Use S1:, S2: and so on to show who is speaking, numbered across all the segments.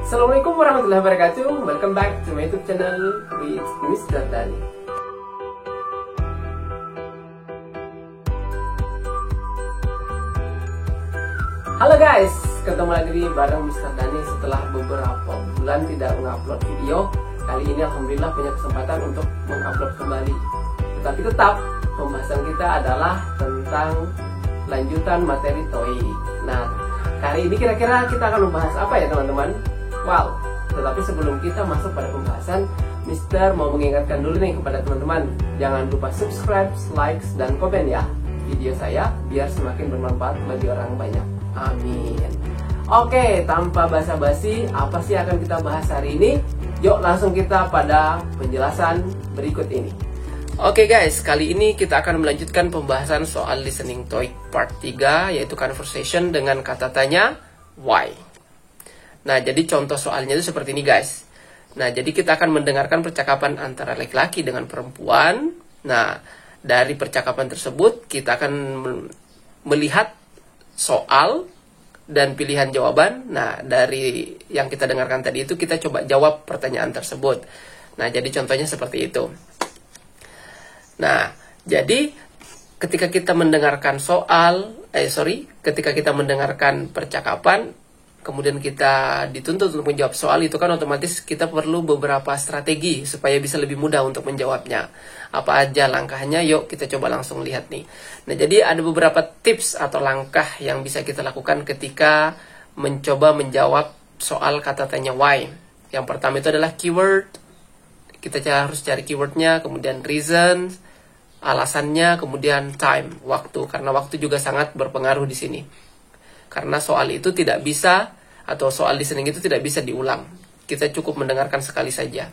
S1: Assalamualaikum warahmatullahi wabarakatuh. Welcome back to my YouTube channel with Mr. Dani. Halo guys, ketemu lagi bareng Mr. Dani setelah beberapa bulan tidak mengupload video. Kali ini alhamdulillah punya kesempatan untuk mengupload kembali. Tetapi tetap pembahasan kita adalah tentang lanjutan materi TOEIC. Nah, kali ini kira-kira kita akan membahas apa ya teman-teman? Wow, tetapi sebelum kita masuk pada pembahasan, Mister mau mengingatkan dulu nih kepada teman-teman, jangan lupa subscribe, like, dan komen ya video saya biar semakin bermanfaat bagi orang banyak. Amin. Oke, tanpa basa-basi, apa sih akan kita bahas hari ini? Yuk langsung kita pada penjelasan berikut ini. Oke guys, kali ini kita akan melanjutkan pembahasan soal listening TOEIC part 3, yaitu conversation dengan kata tanya why. Nah, jadi contoh soalnya itu seperti ini guys. Nah, jadi kita akan mendengarkan percakapan antara laki-laki dengan perempuan. Nah, dari percakapan tersebut kita akan melihat soal dan pilihan jawaban. Nah, dari yang kita dengarkan tadi itu kita coba jawab pertanyaan tersebut. Nah, jadi contohnya seperti itu. Nah, jadi ketika kita mendengarkan ketika kita mendengarkan percakapan, kemudian kita dituntut untuk menjawab soal itu kan otomatis kita perlu beberapa strategi supaya bisa lebih mudah untuk menjawabnya. Apa aja langkahnya? Yuk kita coba langsung lihat nih. Nah, jadi ada beberapa tips atau langkah yang bisa kita lakukan ketika mencoba menjawab soal kata tanya why. Yang pertama itu adalah keyword. Kita harus cari keywordnya, kemudian reason, alasannya, kemudian time, waktu. Karena waktu juga sangat berpengaruh di sini. Karena soal itu tidak bisa, atau soal listening itu tidak bisa diulang. Kita cukup mendengarkan sekali saja.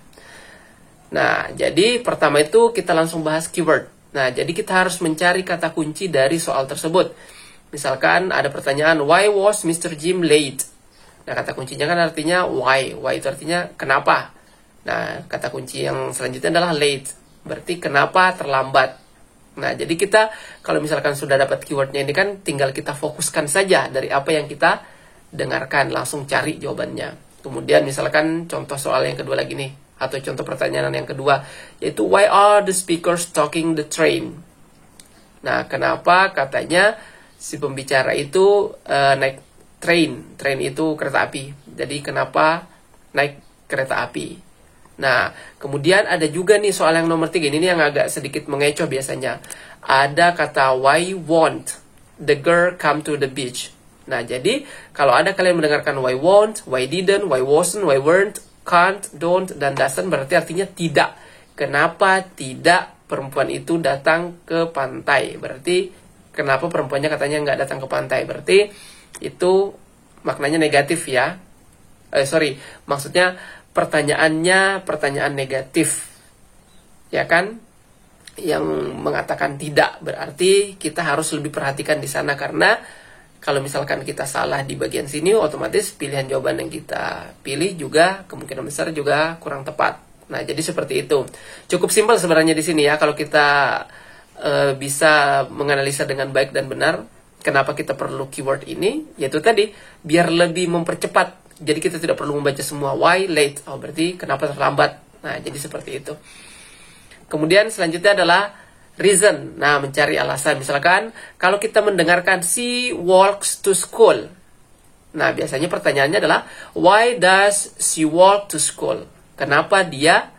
S1: Nah, jadi pertama itu kita langsung bahas keyword. Nah, jadi kita harus mencari kata kunci dari soal tersebut. Misalkan ada pertanyaan, why was Mr. Jim late? Nah, kata kuncinya kan artinya why. Why itu artinya kenapa. Nah, kata kunci yang selanjutnya adalah late. Berarti kenapa terlambat. Nah, jadi kita kalau misalkan sudah dapat keywordnya ini kan tinggal kita fokuskan saja dari apa yang kita dengarkan. Langsung cari jawabannya. Kemudian misalkan contoh soal yang kedua lagi nih. Atau contoh pertanyaan yang kedua. Yaitu, why are the speakers talking the train? Nah, kenapa katanya si pembicara itu naik train. Train itu kereta api. Jadi kenapa naik kereta api? Nah, kemudian ada juga nih soal yang nomor 3. Ini yang agak sedikit mengecoh biasanya. Ada kata why won't the girl come to the beach. Nah, jadi kalau ada kalian mendengarkan why won't, why didn't, why wasn't, why weren't, can't, don't, dan doesn't, berarti artinya tidak. Kenapa tidak perempuan itu datang ke pantai? Berarti kenapa perempuannya katanya nggak datang ke pantai? Berarti itu maknanya negatif ya. Maksudnya pertanyaannya pertanyaan negatif, ya kan? Yang mengatakan tidak, berarti kita harus lebih perhatikan di sana, karena kalau misalkan kita salah di bagian sini, otomatis pilihan jawaban yang kita pilih juga kemungkinan besar juga kurang tepat. Nah, jadi seperti itu. Cukup simpel sebenarnya di sini ya, kalau kita bisa menganalisa dengan baik dan benar. Kenapa kita perlu keyword ini? Yaitu tadi, biar lebih mempercepat. Jadi kita tidak perlu membaca semua why late. Oh, berarti kenapa terlambat. Nah, jadi seperti itu. Kemudian selanjutnya adalah reason. Nah, mencari alasan. Misalkan kalau kita mendengarkan she walks to school. Nah, biasanya pertanyaannya adalah why does she walk to school? Kenapa dia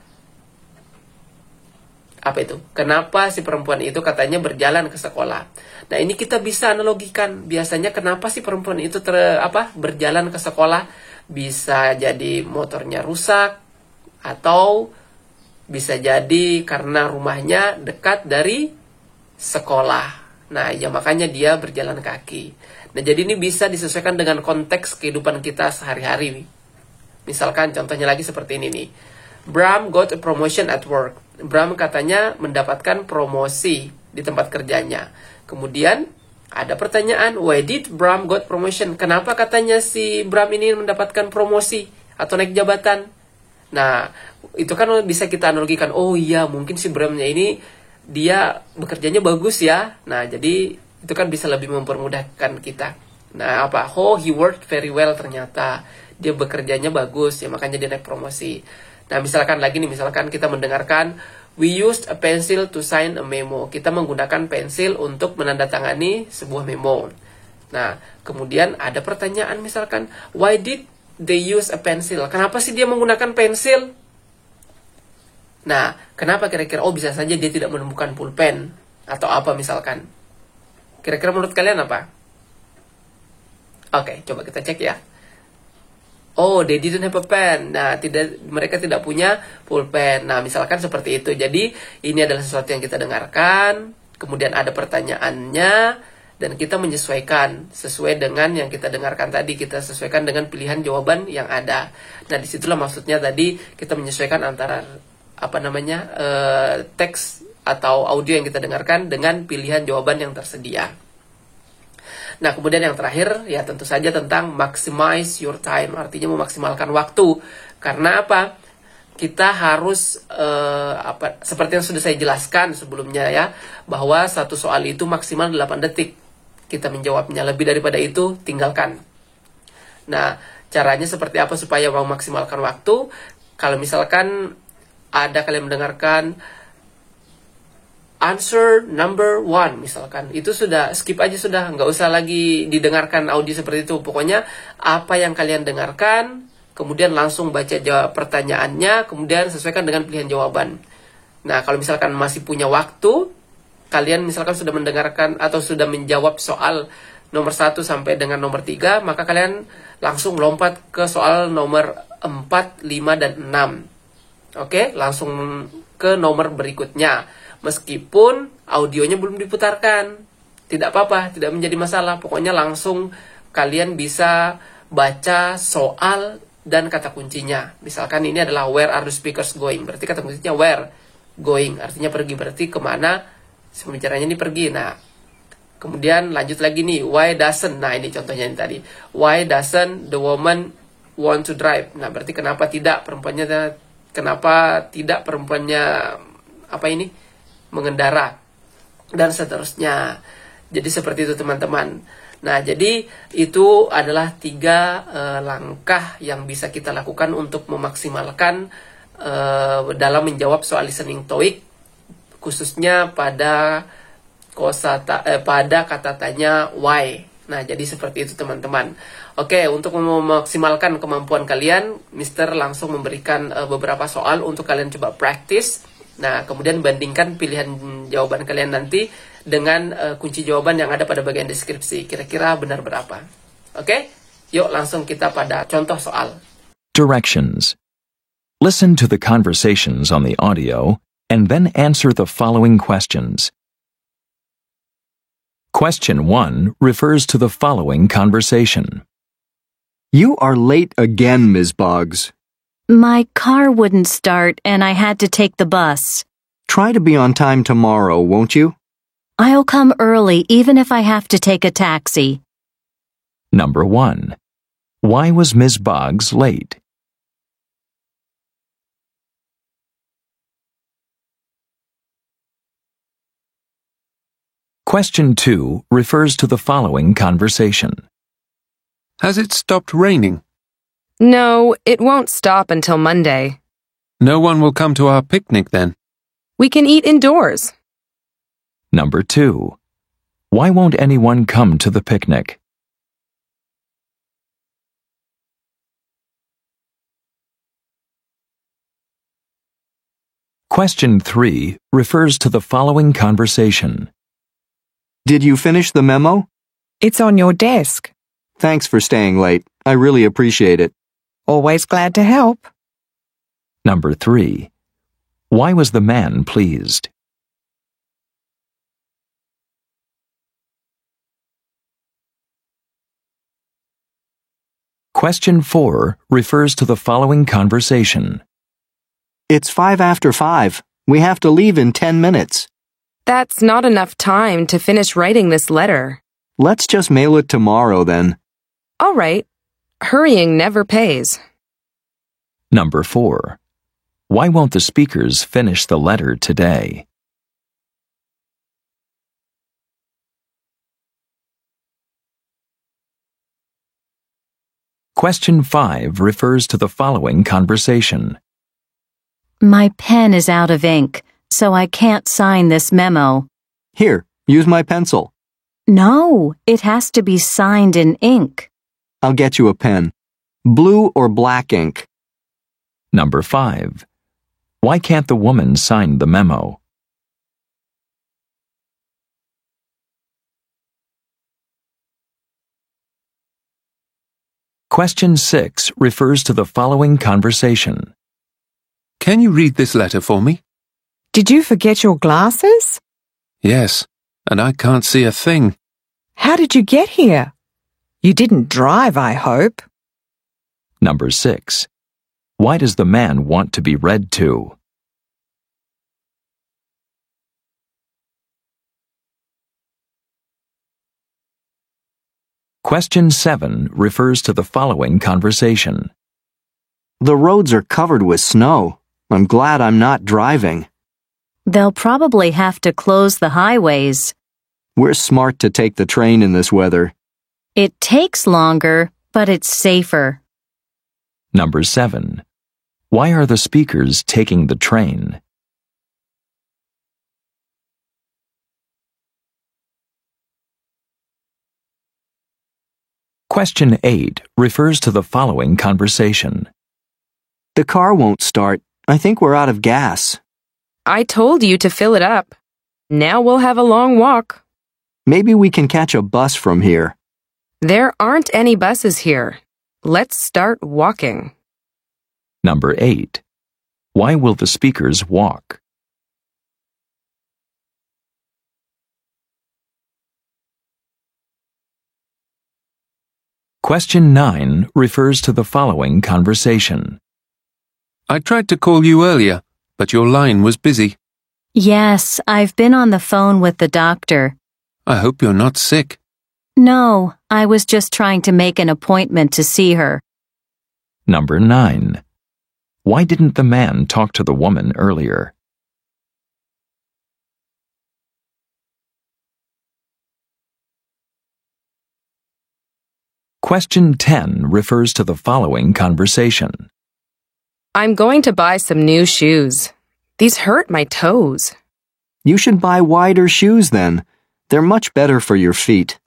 S1: Kenapa si perempuan itu katanya berjalan ke sekolah? Nah, ini kita bisa analogikan. Biasanya kenapa si perempuan itu berjalan ke sekolah? Bisa jadi motornya rusak, atau bisa jadi karena rumahnya dekat dari sekolah. Nah, ya makanya dia berjalan kaki. Nah, jadi ini bisa disesuaikan dengan konteks kehidupan kita sehari-hari. Misalkan contohnya lagi seperti ini nih. Bram got a promotion at work. Bram katanya mendapatkan promosi di tempat kerjanya. Kemudian ada pertanyaan, why did Bram got promotion? Kenapa katanya si Bram ini mendapatkan promosi atau naik jabatan? Nah, itu kan bisa kita analogikan. Oh iya, mungkin si Bramnya ini dia bekerjanya bagus ya. Nah, jadi itu kan bisa lebih mempermudahkan kita. Nah, oh, he worked very well ternyata. dia bekerjanya bagus, ya makanya dia naik promosi. Nah, misalkan lagi nih, misalkan kita mendengarkan, we used a pencil to sign a memo. Kita menggunakan pensil untuk menandatangani sebuah memo. Nah, kemudian ada pertanyaan misalkan, why did they use a pencil? Kenapa sih dia menggunakan pensil? Nah, kenapa kira-kira? Oh, bisa saja dia tidak menemukan pulpen atau apa misalkan. Kira-kira menurut kalian apa? Oke, coba kita cek ya. Oh, they didn't have a pen. Nah, mereka tidak punya pulpen. Nah, misalkan seperti itu. Jadi, ini adalah sesuatu yang kita dengarkan, kemudian ada pertanyaannya, dan kita menyesuaikan sesuai dengan yang kita dengarkan tadi. Kita sesuaikan dengan pilihan jawaban yang ada. Nah, disitulah maksudnya tadi kita menyesuaikan antara teks atau audio yang kita dengarkan dengan pilihan jawaban yang tersedia. Nah, kemudian yang terakhir, ya tentu saja tentang maximize your time. Artinya memaksimalkan waktu. Karena apa? Kita harus, seperti yang sudah saya jelaskan sebelumnya ya, bahwa satu soal itu maksimal 8 detik. Kita menjawabnya, lebih daripada itu, tinggalkan. Nah, caranya seperti apa supaya memaksimalkan waktu? Kalau misalkan ada kalian mendengarkan answer number 1 misalkan, itu sudah skip aja, sudah nggak usah lagi didengarkan audio seperti itu. Pokoknya apa yang kalian dengarkan, kemudian langsung baca jawab pertanyaannya, kemudian sesuaikan dengan pilihan jawaban. Nah, kalau misalkan masih punya waktu, kalian misalkan sudah mendengarkan atau sudah menjawab soal nomor 1 sampai dengan nomor 3, maka kalian langsung lompat ke soal nomor 4, 5, dan 6. Oke, langsung ke nomor berikutnya. Meskipun audionya belum diputarkan, tidak apa-apa, tidak menjadi masalah. Pokoknya langsung kalian bisa baca soal dan kata kuncinya. Misalkan ini adalah where are the speakers going. Berarti kata kuncinya where, going. Artinya pergi, berarti kemana si pembicaranya ini pergi. Nah, kemudian lanjut lagi nih, why doesn't. Nah, ini contohnya ini tadi. Why doesn't the woman want to drive. Nah, berarti kenapa tidak perempuannya mengendara, dan seterusnya. Jadi seperti itu teman-teman. Nah, jadi itu adalah 3 langkah yang bisa kita lakukan untuk memaksimalkan dalam menjawab soal listening TOEIC, khususnya pada kata tanya why. Nah, jadi seperti itu teman-teman. Oke, untuk memaksimalkan kemampuan kalian, Mister langsung memberikan beberapa soal untuk kalian coba practice. Nah, kemudian bandingkan pilihan jawaban kalian nanti dengan kunci jawaban yang ada pada bagian deskripsi. Kira-kira benar berapa? Oke? Yuk langsung kita pada contoh soal.
S2: Directions. Listen to the conversations on the audio and then answer the following questions. Question 1 refers to the following conversation.
S3: You are late again, Ms. Boggs.
S4: My car wouldn't start and I had to take the bus.
S3: Try to be on time tomorrow, won't you?
S4: I'll come early even if I have to take a taxi.
S2: Number 1. Why was Ms. Boggs late? Question 2 refers to the following conversation.
S5: Has it stopped raining?
S6: No, it won't stop until Monday.
S5: No one will come to our picnic then.
S6: We can eat indoors.
S2: Number 2. Why won't anyone come to the picnic? Question 3 refers to the following conversation.
S3: Did you finish the memo?
S7: It's on your desk.
S3: Thanks for staying late. I really appreciate it.
S7: Always glad to help.
S2: Number 3. Why was the man pleased? Question 4 refers to the following conversation.
S3: It's 5 after 5. We have to leave in 10 minutes.
S6: That's not enough time to finish writing this letter.
S3: Let's just mail it tomorrow then.
S6: All right. Hurrying never pays.
S2: Number 4. Why won't the speakers finish the letter today? Question 5 refers to the following conversation.
S4: My pen is out of ink, so I can't sign this memo.
S3: Here, use my pencil.
S4: No, it has to be signed in ink.
S3: I'll get you a pen. Blue or black ink?
S2: Number 5. Why can't the woman sign the memo? Question 6 refers to the following conversation.
S5: Can you read this letter for me?
S7: Did you forget your glasses?
S5: Yes, and I can't see a thing.
S7: How did you get here? You didn't drive, I hope.
S2: Number 6. Why does the man want to be read to? Question 7 refers to the following conversation.
S3: The roads are covered with snow. I'm glad I'm not driving.
S4: They'll probably have to close the highways.
S3: We're smart to take the train in this weather.
S4: It takes longer, but it's safer.
S2: Number 7. Why are the speakers taking the train? Question 8 refers to the following conversation.
S3: The car won't start. I think we're out of gas.
S6: I told you to fill it up. Now we'll have a long walk.
S3: Maybe we can catch a bus from here.
S6: There aren't any buses here. Let's start walking.
S2: Number 8. Why will the speakers walk? Question 9 refers to the following conversation.
S5: I tried to call you earlier, but your line was busy.
S4: Yes, I've been on the phone with the doctor.
S5: I hope you're not sick.
S4: No, I was just trying to make an appointment to see her.
S2: Number 9. Why didn't the man talk to the woman earlier? Question 10 refers to the following conversation.
S6: I'm going to buy some new shoes. These hurt my toes.
S3: You should buy wider shoes then. They're much better for your feet.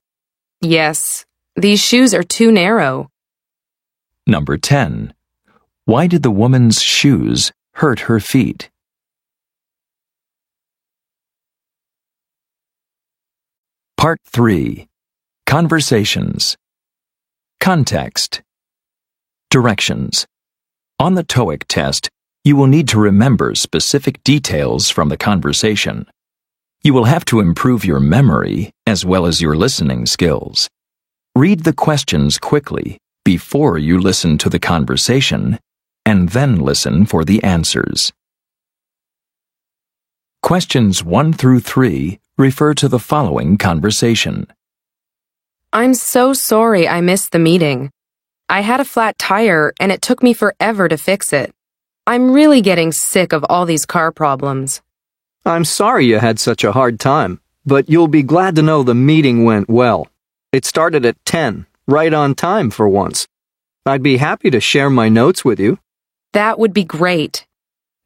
S6: Yes, these shoes are too narrow.
S2: Number 10. Why did the woman's shoes hurt her feet? Part 3. Conversations. Context. Directions. On the TOEIC test, you will need to remember specific details from the conversation. You will have to improve your memory as well as your listening skills. Read the questions quickly before you listen to the conversation, and then listen for the answers. Questions 1 through 3 refer to the following conversation.
S6: I'm so sorry I missed the meeting. I had a flat tire and it took me forever to fix it. I'm really getting sick of all these car problems.
S3: I'm sorry you had such a hard time, but you'll be glad to know the meeting went well. It started at 10, right on time for once. I'd be happy to share my notes with you.
S6: That would be great.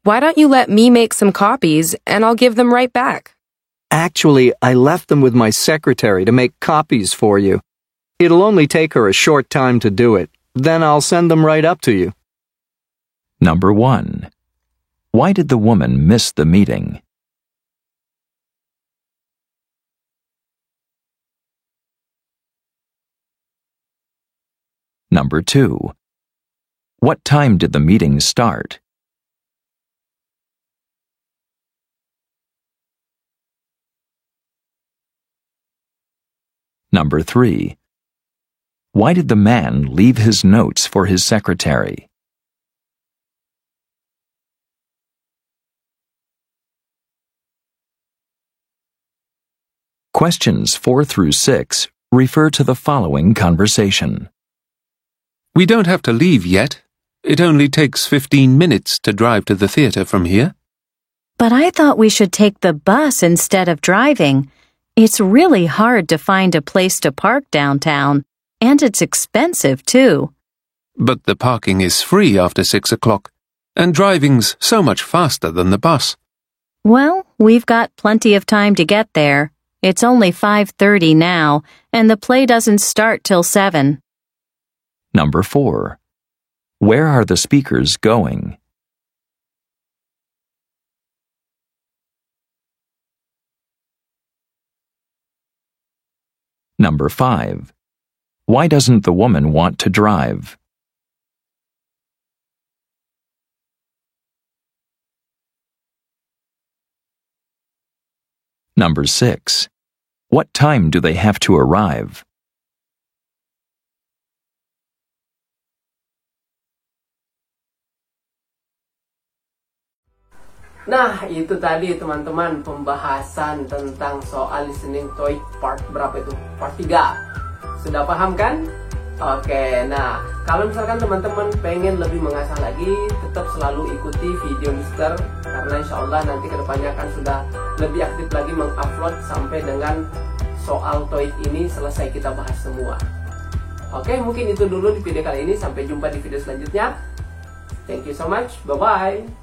S6: Why don't you let me make some copies and I'll give them right back?
S3: Actually, I left them with my secretary to make copies for you. It'll only take her a short time to do it. Then I'll send them right up to you.
S2: Number 1. Why did the woman miss the meeting? Number 2. What time did the meeting start? Number 3. Why did the man leave his notes for his secretary? Questions 4 through 6 refer to the following conversation.
S5: We don't have to leave yet. It only takes 15 minutes to drive to the theater from here.
S4: But I thought we should take the bus instead of driving. It's really hard to find a place to park downtown, and it's expensive too.
S5: But the parking is free after 6 o'clock, and driving's so much faster than the bus.
S4: Well, we've got plenty of time to get there. It's only 5:30 now, and the play doesn't start till 7.
S2: Number 4. Where are the speakers going? Number 5. Why doesn't the woman want to drive? Number 6. What time do they have to arrive?
S1: Nah, itu tadi teman-teman pembahasan tentang soal listening TOEIC part berapa itu? Part 3. Sudah paham kan? Oke, nah kalau misalkan teman-teman pengen lebih mengasah lagi, tetap selalu ikuti video Mister, karena insya Allah nanti kedepannya akan sudah lebih aktif lagi mengupload sampai dengan soal TOEIC ini selesai kita bahas semua. Oke, mungkin itu dulu di video kali ini. Sampai jumpa di video selanjutnya. Thank you so much. Bye-bye.